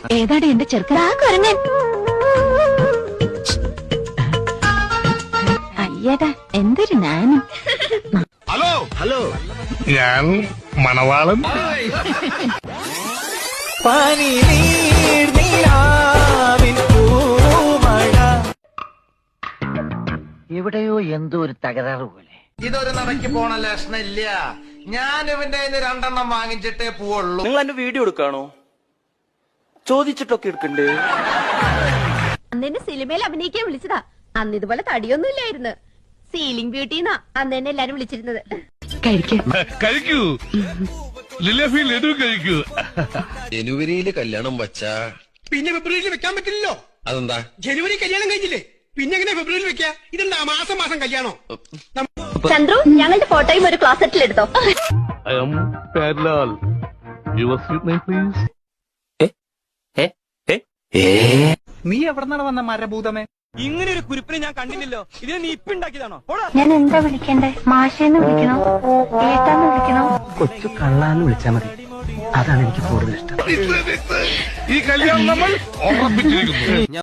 ഏതാടി എന്റെ ചെറുക്കൻ? അയ്യടാ എന്തൊരു ഞാനും. ഹലോ ഹലോ, ഞാൻ മണവാളൻ. എവിടെയോ എന്തോ ഒരു തകരാറ് പോലെ. ഇതൊരു നടക്ക് പോണ ലക്ഷണില്ല. ഞാൻ ഇവന്റെ 2 വാങ്ങിച്ചിട്ടേ പോവുള്ളൂ. നിങ്ങൾ എന്റെ വീഡിയോ എടുക്കാണോ? ചോദിച്ചിട്ടൊക്കെ എടുക്കണ്ടേ? അന്നെന്നെ സിനിമയിൽ അഭിനയിക്കാൻ വിളിച്ചതാ. അന്ന് ഇതുപോലെ തടിയൊന്നും ഇല്ലായിരുന്നു. സീലിംഗ് ബ്യൂട്ടിന്നാ അന്ന് എന്നെ എല്ലാരും വിളിച്ചിരുന്നത്. കഴിക്കൂ ജിലേബി ലഡു കഴിക്കൂ. ജനുവരിയില് കല്യാണം വച്ചാ പിന്നെ ഫെബ്രുവരിയിൽ വെക്കാൻ പറ്റില്ലല്ലോ. അതെന്താ? ജനുവരി കല്യാണം കഴിഞ്ഞില്ലേ, പിന്നെ എങ്ങനെ ഫെബ്രുവരിയിൽ വെക്കാ? ഇതെന്താ മാസം മാസം കല്യാണോ? ചന്ദ്രു, ഞങ്ങളുടെ ഫോട്ടോയും ഒരു ക്ലോസറ്റിൽ എടുത്തോ. I am Padlal. Your sweet name, please. നീ എവിടെന്നാണ് വന്ന മരഭൂതമേ? ഇങ്ങനെ ഒരു കുരിപ്പിനെ ഞാൻ കണ്ടില്ലല്ലോ. ഇതിനെ നീ ഇപ്പൊ ഉണ്ടാക്കിയതാണോ? ഞാൻ എന്താ വിളിക്കണ്ടേ? മാഷേന്ന് വിളിക്കണോ, ഏട്ടാന്ന് വിളിക്കണോ? കൊച്ചു കള്ളാന്ന് വിളിച്ചാ മതി, അതാണ് എനിക്ക് കൂടുതൽ ഇഷ്ടം. ഈ കല്യാണം നമ്മൾ ഉറപ്പിച്ചിരിക്കുന്നു.